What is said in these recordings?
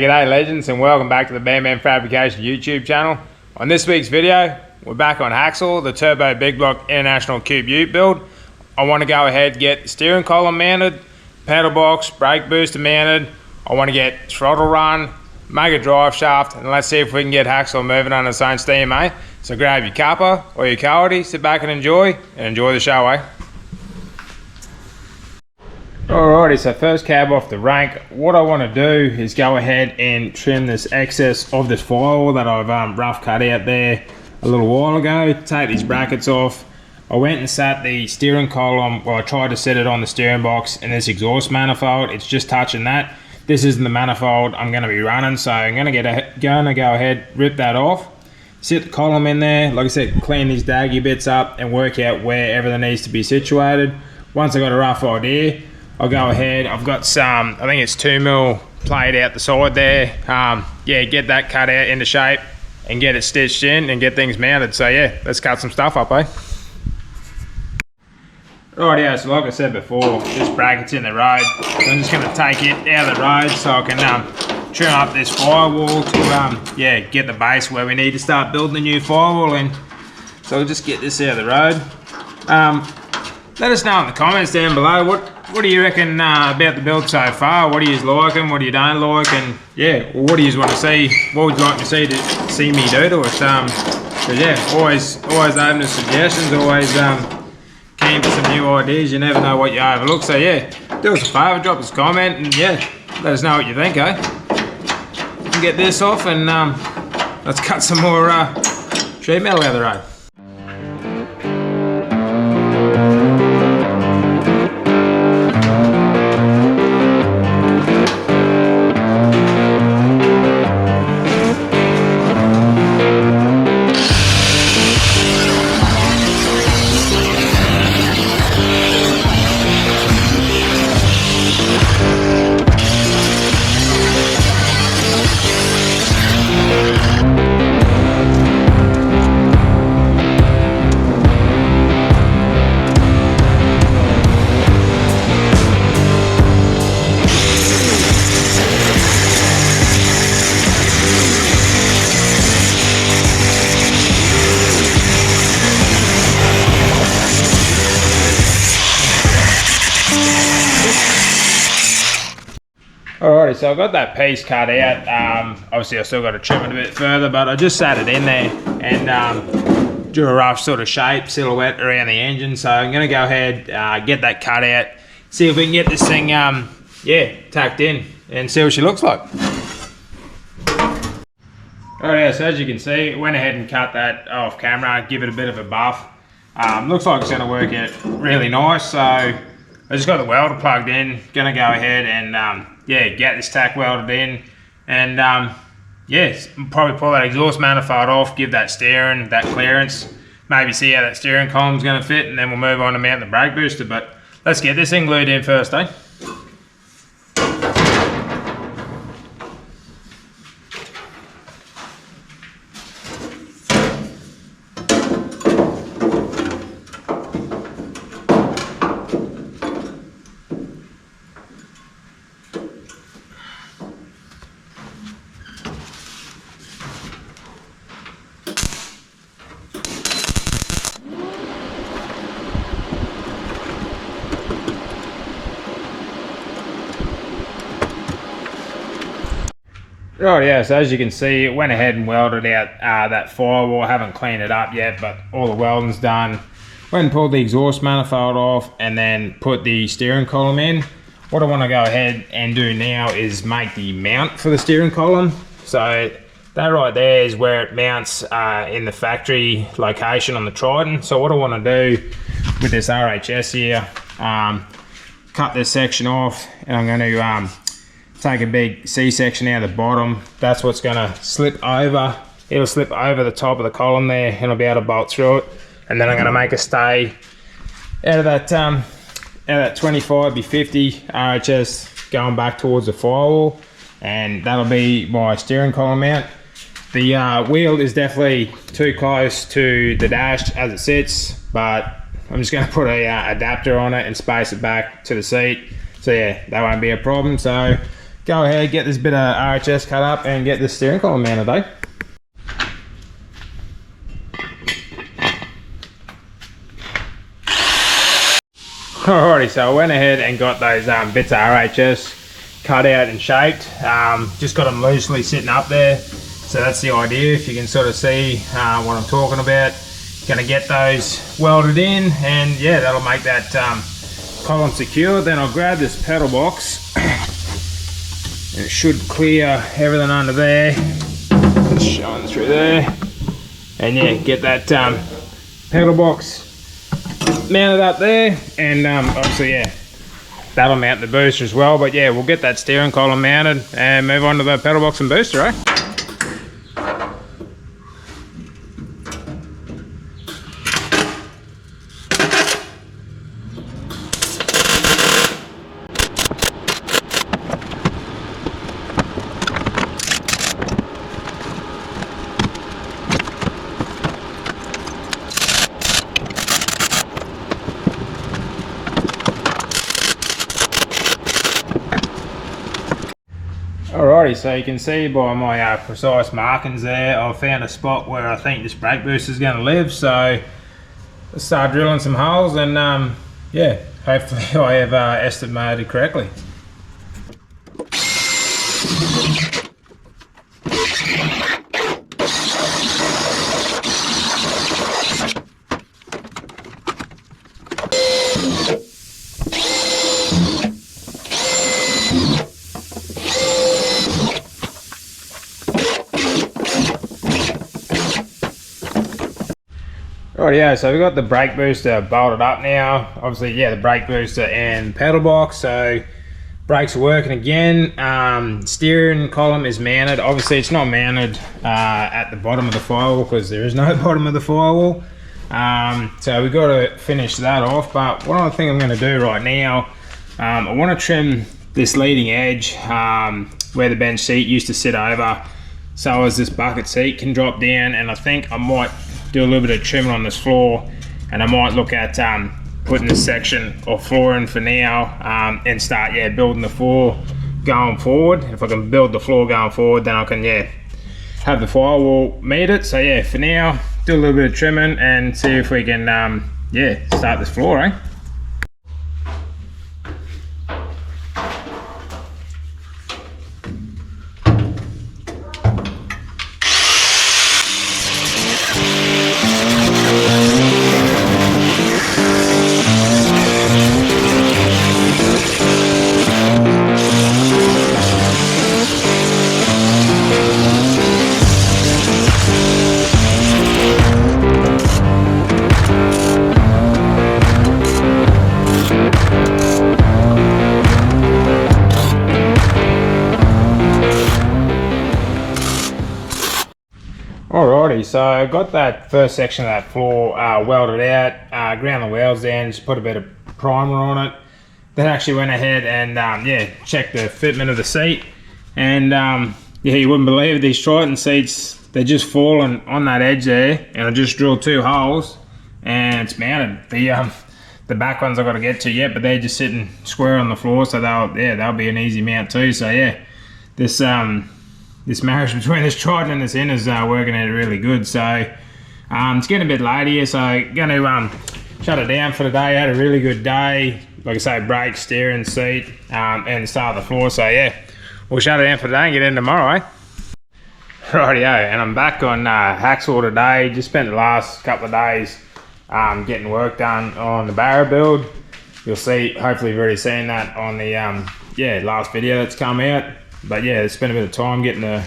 G'day legends, and welcome back to the Man Fabrication YouTube channel. On this week's video, we're back on Haxel, the Turbo Big Block International Coupe Ute build. I want to go ahead and get the steering column mounted, pedal box, brake booster mounted. I want to get throttle run, make a drive shaft, and let's see if we can get Haxel moving on its own steam, eh? So grab your cuppa or your coyote, sit back and enjoy the show, eh? Alrighty, so first cab off the rank, what I want to do is go ahead and trim this excess of this firewall that I've rough cut out there a little while ago. Take these brackets off. I went and sat the steering column, well I tried to set it on the steering box in this exhaust manifold. It's just touching that. This isn't the manifold I'm going to be running, so I'm going to go ahead, rip that off. Sit the column in there, like I said, clean these daggy bits up and work out where everything needs to be situated. Once I got a rough idea, I'll go ahead, I've got some, I think it's 2mm plate out the side there. Yeah, get that cut out into shape and get it stitched in and get things mounted. So yeah, let's cut some stuff up, eh? Right, yeah, so like I said before, this bracket's in the road. So I'm just gonna take it out of the road so I can trim up this firewall to yeah, get the base where we need to start building the new firewall in. So we'll just get this out of the road. Let us know in the comments down below, what do you reckon about the build so far? What do you like and what do you don't like? And yeah, what do you want to see? What would you like to see me do to it? So yeah, always open to suggestions, always keen for some new ideas. You never know what you overlook. So yeah, do us a favour, drop us a comment and yeah, let us know what you think, eh? We'll get this off and let's cut some more sheet metal out of the road. Alrighty, so I've got that piece cut out. Obviously I still got to trim it a bit further, but I just sat it in there and drew a rough sort of shape, silhouette around the engine. So I'm going to go ahead, get that cut out, see if we can get this thing, yeah, tacked in and see what she looks like. Alright, so as you can see, went ahead and cut that off camera, give it a bit of a buff. Looks like it's going to work out really nice. So I just got the welder plugged in, going to go ahead and yeah, get this tack welded in and yeah, probably pull that exhaust manifold off, give that steering, that clearance, maybe see how that steering column's going to fit, and then we'll move on to mount the brake booster. But let's get this thing glued in first, eh? Right, yeah, so as you can see, it went ahead and welded out that firewall. I haven't cleaned it up yet, but all the welding's done. Went and pulled the exhaust manifold off and then put the steering column in. What I want to go ahead and do now is make the mount for the steering column. So that right there is where it mounts in the factory location on the Triton. So what I want to do with this RHS here, cut this section off, and I'm going to take a big C-section out of the bottom. That's what's going to slip over. It'll slip over the top of the column there and I'll be able to bolt through it. And then I'm going to make a stay out of that 25x50 RHS going back towards the firewall, and that'll be my steering column mount. The wheel is definitely too close to the dash as it sits, but I'm just going to put a adapter on it and space it back to the seat. So yeah, that won't be a problem. So go ahead, get this bit of RHS cut up and get this steering column mounted, eh? Alrighty, so I went ahead and got those bits of RHS cut out and shaped. Just got them loosely sitting up there. So that's the idea, if you can sort of see what I'm talking about. Gonna get those welded in, and yeah, that'll make that column secure. Then I'll grab this pedal box, and it should clear everything under there. Just showing through there. And yeah, get that pedal box mounted up there, and obviously yeah, that'll mount the booster as well. But yeah, we'll get that steering column mounted and move on to the pedal box and booster, eh? Alrighty, so you can see by my precise markings there, I've found a spot where I think this brake booster is going to live. So let's start drilling some holes, and yeah, hopefully I have estimated correctly. Right, yeah, so we've got the brake booster bolted up now. Obviously, yeah, the brake booster and pedal box. So brakes are working again. Steering column is mounted. Obviously, it's not mounted at the bottom of the firewall because there is no bottom of the firewall. So we've got to finish that off. But what I think I'm going to do right now, I want to trim this leading edge where the bench seat used to sit over, so as this bucket seat can drop down. And I think I might do a little bit of trimming on this floor, and I might look at putting this section of floor in for now, and start building the floor going forward. If I can build the floor going forward, then I can have the firewall meet it. So yeah, for now, do a little bit of trimming and see if we can start this floor, eh? Alrighty, so I got that first section of that floor welded out, ground the welds down, just put a bit of primer on it. Then actually went ahead and checked the fitment of the seat. And you wouldn't believe it, these Triton seats, they're just falling on that edge there, and I just drilled 2 holes and it's mounted. The back ones I've got to get to yet, but they're just sitting square on the floor, so they'll be an easy mount too. So yeah, this marriage between this Triton and this in is working out really good. So it's getting a bit late here, so I'm going to shut it down for the day. I had a really good day, like I say, brake, steering, seat, and start the floor. So yeah, we'll shut it down for the day and get in tomorrow, eh? Rightio, and I'm back on Hacksaw today. Just spent the last couple of days getting work done on the barrow build. You'll see, hopefully you've already seen that on the last video that's come out. But yeah, spent a bit of time getting the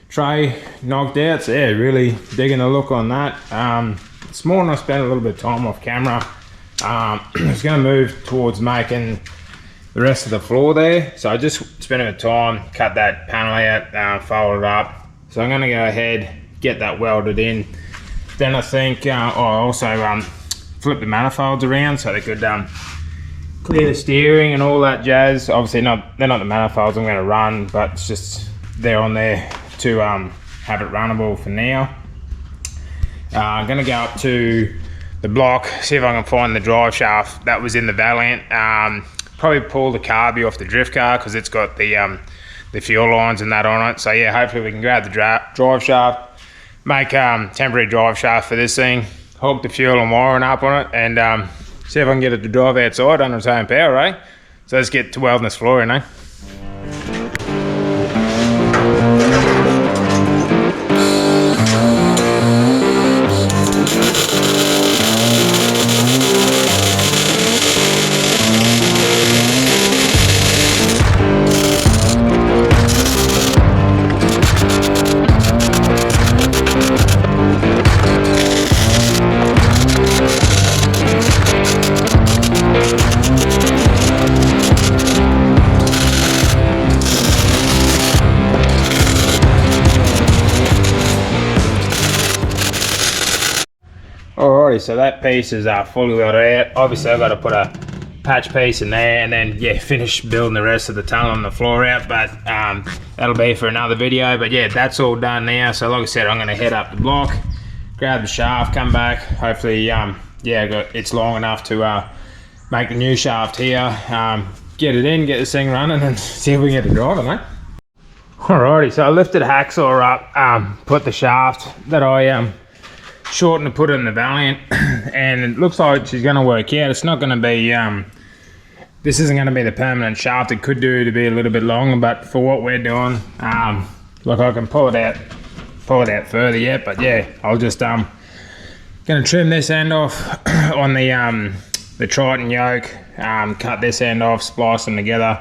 tray knocked out. So yeah, really digging the look on that. This morning I spent a little bit of time off camera. I was going to move towards making the rest of the floor there. So I just spent a bit of time, cut that panel out, fold it up. So I'm going to go ahead, get that welded in. Then I think I also flip the manifolds around so they could clear the steering and all that jazz. Obviously they're not the manifolds I'm going to run, but it's just they're on there to have it runnable for now. I'm going to go up to the block, see if I can find the drive shaft that was in the Valiant. Probably pull the carby off the drift car because it's got the the fuel lines and that on it. So yeah, hopefully we can grab the drive shaft, make temporary drive shaft for this thing, hook the fuel and wiring up on it, and see if I can get it to drive outside under its own power, eh? So let's get to welding this floor in, eh? Alrighty, so that piece is fully welded out. Obviously I've got to put a patch piece in there and then yeah, finish building the rest of the tunnel and the floor out, but that'll be for another video. But yeah, that's all done now. So like I said, I'm going to head up the block, grab the shaft, come back, hopefully yeah, it's long enough to make the new shaft here, get it in, get this thing running, and see if we can get it driving, mate. Alrighty, so I lifted a hacksaw up, put the shaft that I shortened to put it in the Valiant, and it looks like she's going to work out. It's not going to be, this isn't going to be the permanent shaft. It could do to be a little bit longer, but for what we're doing, look, I can pull it out further yet, but yeah, I'll just going to trim this end off on the Triton yoke, cut this end off, splice them together,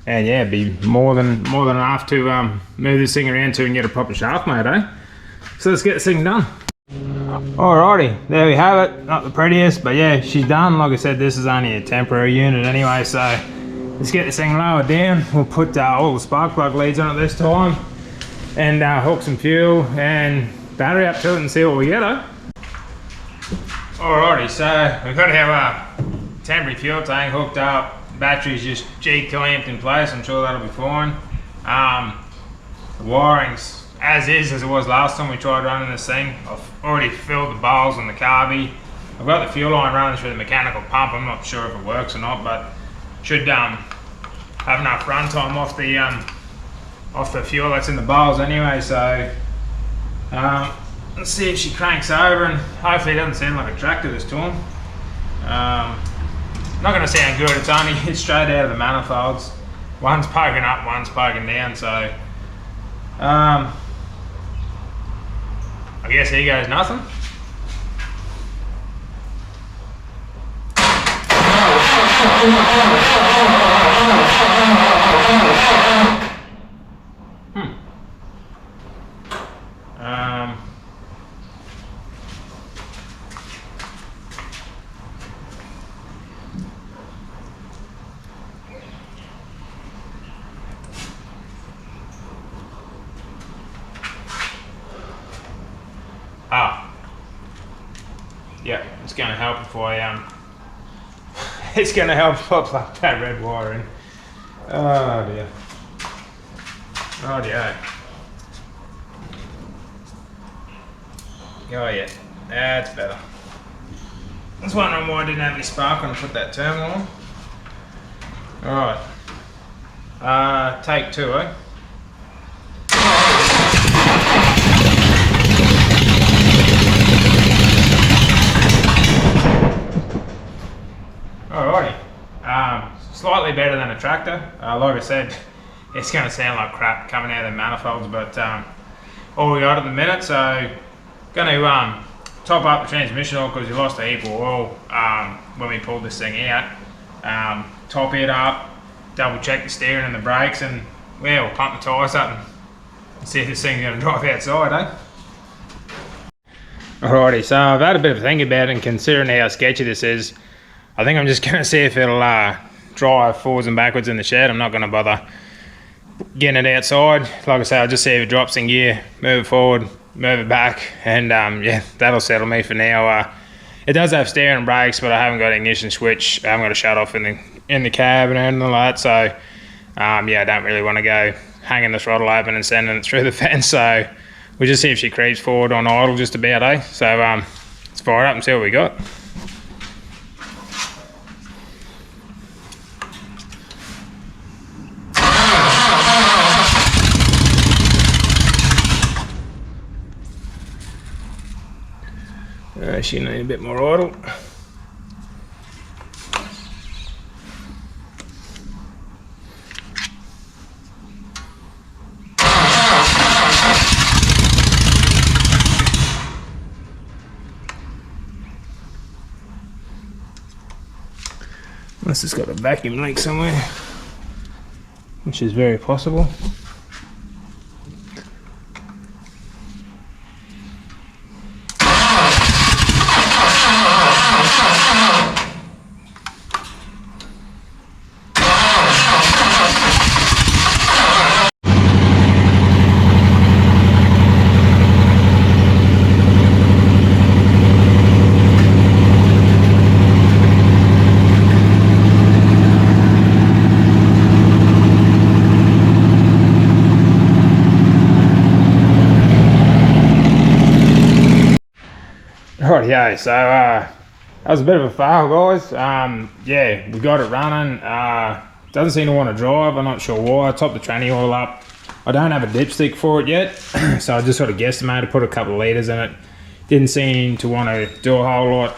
and yeah, be more than enough to move this thing around to and get a proper shaft made, eh? So let's get this thing done. Alrighty, there we have it. Not the prettiest, but yeah, she's done. Like I said, this is only a temporary unit anyway, so let's get this thing lowered down. We'll put all the spark plug leads on it this time, and hook some fuel and battery up to it and see what we get, eh? Alrighty, so we've got to have a temporary fuel tank hooked up. Battery's just G-clamped in place. I'm sure that'll be fine. The wiring's as it was last time we tried running this thing. I've already filled the bowls and the carby. I've got the fuel line running through the mechanical pump. I'm not sure if it works or not, but should have enough runtime off the fuel that's in the bowls anyway. So let's see if she cranks over, and hopefully it doesn't sound like a tractor this time. Not going to sound good. It's straight out of the manifolds. One's poking up, one's poking down. So I guess here goes nothing. Yeah, it's going to help if I it's going to help pop up that red wire in. Oh dear. Oh dear. Oh yeah, that's better. I was wondering why I didn't have any spark when I put that terminal on. Alright. Take two, eh? Alrighty, slightly better than a tractor. Like I said, it's going to sound like crap coming out of the manifolds, but all we got at the minute. So going to top up the transmission oil because we lost a heap of oil when we pulled this thing out. Top it up, double check the steering and the brakes, and yeah, we'll pump the tyres up and see if this thing's going to drive outside, eh? Alrighty, so I've had a bit of a think about it, and considering how sketchy this is, I think I'm just going to see if it'll drive forwards and backwards in the shed. I'm not going to bother getting it outside. Like I say, I'll just see if it drops in gear, move it forward, move it back, and yeah, that'll settle me for now. It does have steering and brakes, but I haven't got an ignition switch. I haven't got a shut off in the cab and anything like that. So yeah, I don't really want to go hanging the throttle open and sending it through the fence. So we'll just see if she creeps forward on idle just about, eh? So let's fire it up and see what we got. She need a bit more oil. Unless it's got a vacuum leak somewhere, which is very possible. Rightio, so that was a bit of a fail, guys. Yeah, we got it running. Doesn't seem to want to drive. I'm not sure why. I topped the tranny oil up. I don't have a dipstick for it yet, so I just sort of guesstimated, put a couple of litres in it. Didn't seem to want to do a whole lot,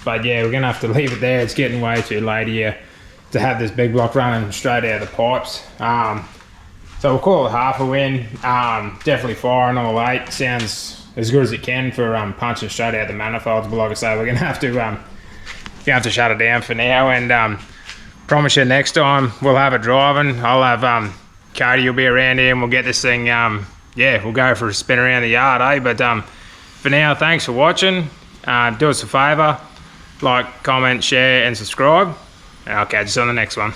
but yeah, we're gonna have to leave it there. It's getting way too late here to have this big block running straight out of the pipes. So we'll call it half a win. Definitely firing all 8. Sounds as good as it can for punching straight out the manifolds, but like I say, we're gonna have to shut it down for now, and promise you next time we'll have it driving. I'll have Cody will be around here and we'll get this thing, yeah, we'll go for a spin around the yard, eh? But for now, thanks for watching. Do us a favour, like, comment, share and subscribe, and I'll catch you on the next one.